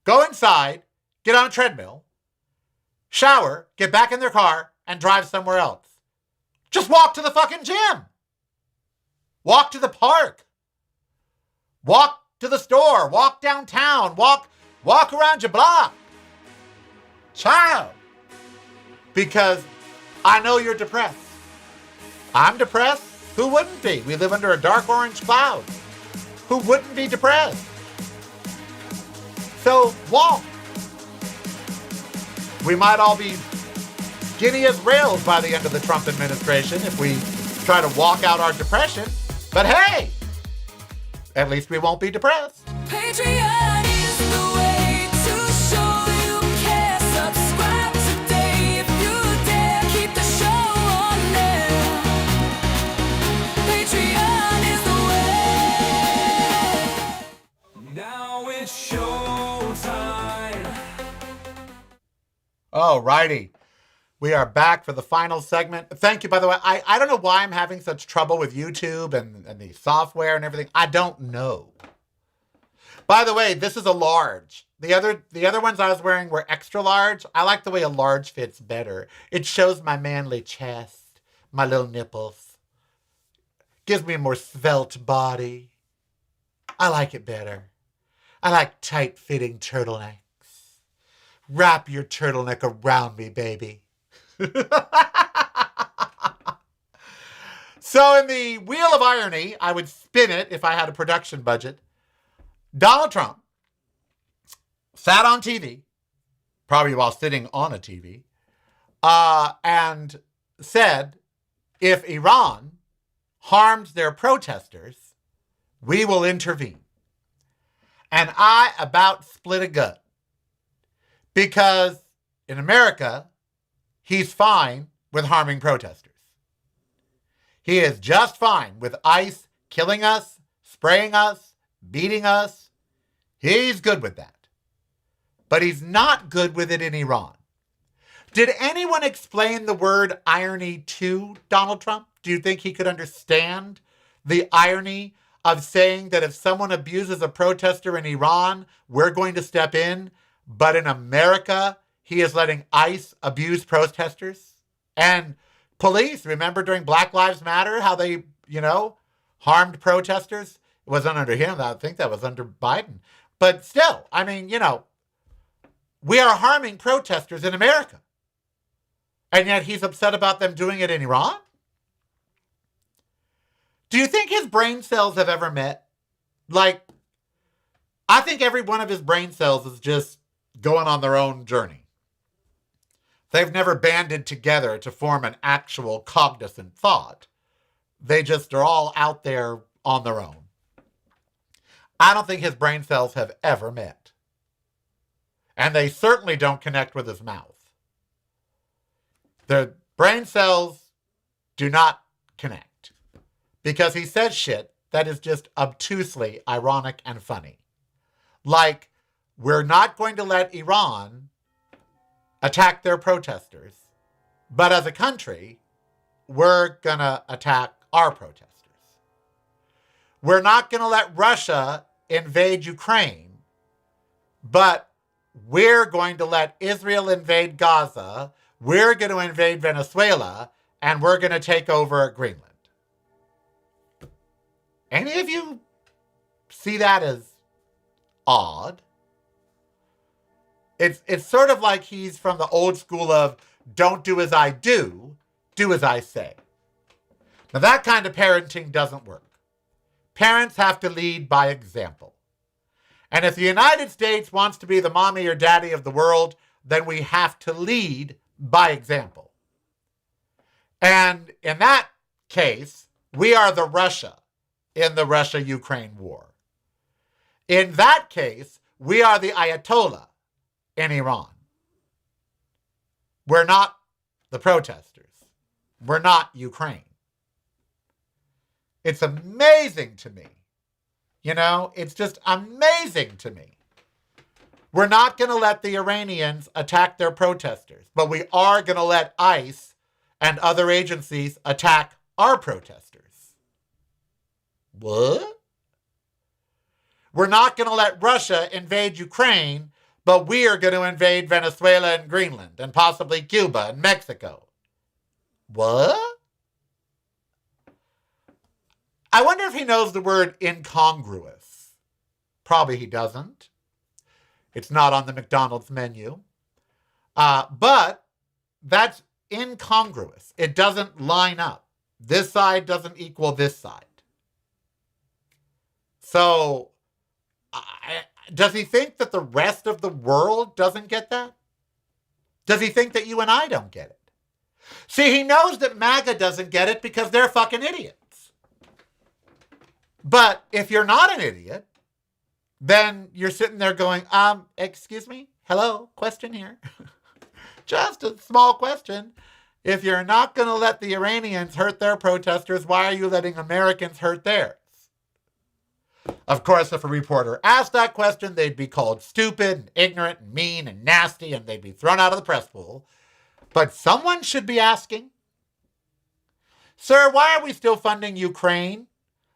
B: go inside, get on a treadmill, shower, get back in their car, and drive somewhere else. Just walk to the fucking gym. Walk to the park. Walk to the store. Walk downtown. Walk around your block. Child. Because I know you're depressed. I'm depressed. Who wouldn't be? We live under a dark orange cloud. Who wouldn't be depressed? So walk. We might all be giddy as rails by the end of the Trump administration if we try to walk out our depression. But hey, at least we won't be depressed.
A: Patreon is the way to show you care. Subscribe today if you dare. Keep the show on there. Patreon is the way. Now it's showtime.
B: Alrighty. We are back for the final segment. Thank you, by the way. I don't know why I'm having such trouble with YouTube and the software and everything. I don't know. By the way, this is a large. The other ones I was wearing were extra large. I like the way a large fits better. It shows my manly chest, my little nipples. Gives me a more svelte body. I like it better. I like tight-fitting turtlenecks. Wrap your turtleneck around me, baby. So in the wheel of irony, I would spin it if I had a production budget. Donald Trump sat on TV, probably while sitting on a TV, and said, if Iran harms their protesters, we will intervene. And I about split a gut. Because in America, he's fine with harming protesters. He is just fine with ICE killing us, spraying us, beating us. He's good with that. But he's not good with it in Iran. Did anyone explain the word irony to Donald Trump? Do you think he could understand the irony of saying that if someone abuses a protester in Iran, we're going to step in, but in America, he is letting ICE abuse protesters? And police, remember during Black Lives Matter, how they, harmed protesters? It wasn't under him. I think that was under Biden. But still, we are harming protesters in America. And yet he's upset about them doing it in Iran? Do you think his brain cells have ever met? I think every one of his brain cells is just going on their own journey. They've never banded together to form an actual cognizant thought. They just are all out there on their own. I don't think his brain cells have ever met. And they certainly don't connect with his mouth. The brain cells do not connect. Because he says shit that is just obtusely ironic and funny. Like, we're not going to let Iran attack their protesters, but as a country, we're going to attack our protesters. We're not going to let Russia invade Ukraine, but we're going to let Israel invade Gaza, we're going to invade Venezuela, and we're going to take over Greenland. Any of you see that as odd? It's sort of like he's from the old school of don't do as I do as I say. Now that kind of parenting doesn't work. Parents have to lead by example. And if the United States wants to be the mommy or daddy of the world, then we have to lead by example. And in that case, we are the Russia in the Russia-Ukraine war. In that case, we are the Ayatollah in Iran. We're not the protesters. We're not Ukraine. It's amazing to me. You know, it's just amazing to me. We're not going to let the Iranians attack their protesters, but we are going to let ICE and other agencies attack our protesters. What? We're not going to let Russia invade Ukraine, but we are going to invade Venezuela and Greenland and possibly Cuba and Mexico. What? I wonder if he knows the word incongruous. Probably he doesn't. It's not on the McDonald's menu. But that's incongruous. It doesn't line up. This side doesn't equal this side. So, does he think that the rest of the world doesn't get that? Does he think that you and I don't get it? See, he knows that MAGA doesn't get it because they're fucking idiots. But if you're not an idiot, then you're sitting there going, excuse me? Hello? Question here. Just a small question. If you're not going to let the Iranians hurt their protesters, why are you letting Americans hurt theirs? Of course, if a reporter asked that question, they'd be called stupid and ignorant and mean and nasty, and they'd be thrown out of the press pool. But someone should be asking, sir, why are we still funding Ukraine?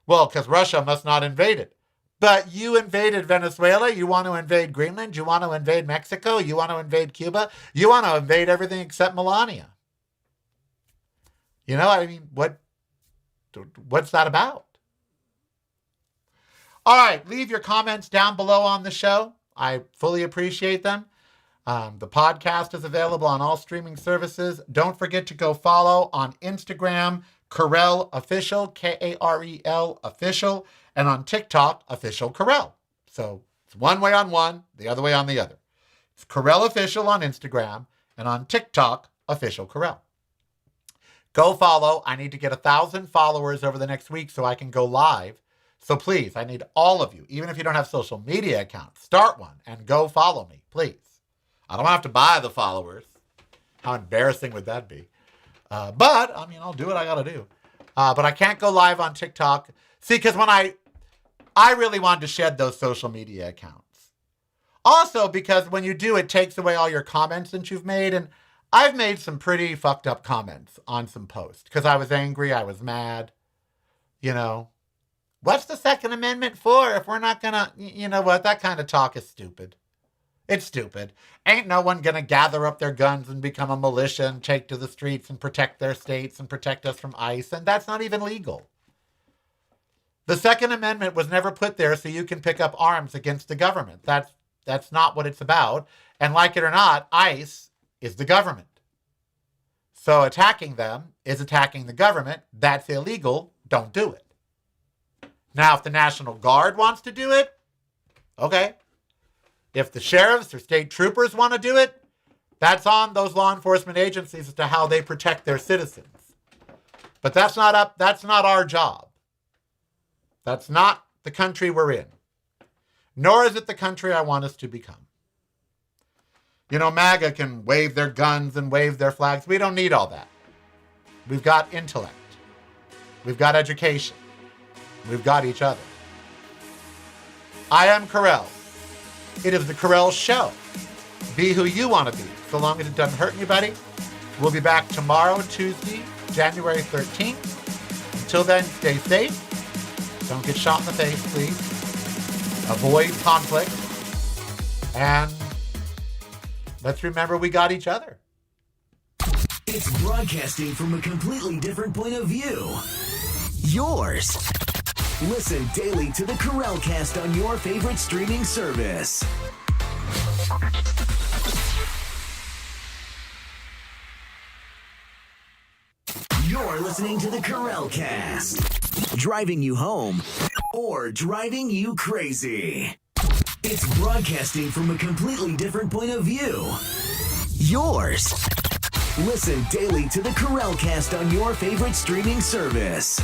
B: Well, because Russia must not invade it. But you invaded Venezuela. You want to invade Greenland. You want to invade Mexico. You want to invade Cuba. You want to invade everything except Melania. You know, I mean, what's that about? All right, leave your comments down below on the show. I fully appreciate them. The podcast is available on all streaming services. Don't forget to go follow on Instagram, Karel Official, Karel Official, and on TikTok, Official Karel. So it's one way on one, the other way on the other. It's Karel Official on Instagram, and on TikTok, Official Karel. Go follow. I need to get 1,000 followers over the next week so I can go live. So please, I need all of you, even if you don't have social media accounts, start one and go follow me, please. I don't have to buy the followers. How embarrassing would that be? But, I mean, I'll do what I got to do. But I can't go live on TikTok. See, because when I really wanted to shed those social media accounts. Also, because when you do, it takes away all your comments that you've made. And I've made some pretty fucked up comments on some posts because I was angry, I was mad. You know, what's the Second Amendment for if we're not going to, you know what, that kind of talk is stupid. It's stupid. Ain't no one going to gather up their guns and become a militia and take to the streets and protect their states and protect us from ICE. And that's not even legal. The Second Amendment was never put there so you can pick up arms against the government. That's not what it's about. And like it or not, ICE is the government. So attacking them is attacking the government. That's illegal. Don't do it. Now, if the National Guard wants to do it, okay. If the sheriffs or state troopers want to do it, that's on those law enforcement agencies as to how they protect their citizens. But that's not our job. That's not the country we're in. Nor is it the country I want us to become. You know, MAGA can wave their guns and wave their flags. We don't need all that. We've got intellect. We've got education. We've got each other. I am Karel. It is the Karel Show. Be who you want to be, so long as it doesn't hurt anybody. We'll be back tomorrow, Tuesday, January 13th. Until then, stay safe. Don't get shot in the face, please. Avoid conflict. And let's remember we got each other.
C: It's broadcasting from a completely different point of view. Yours. Listen daily to the Karelcast on your favorite streaming service. You're listening to the Karelcast. Driving you home or driving you crazy. It's broadcasting from a completely different point of view. Yours. Listen daily to the Karelcast on your favorite streaming service.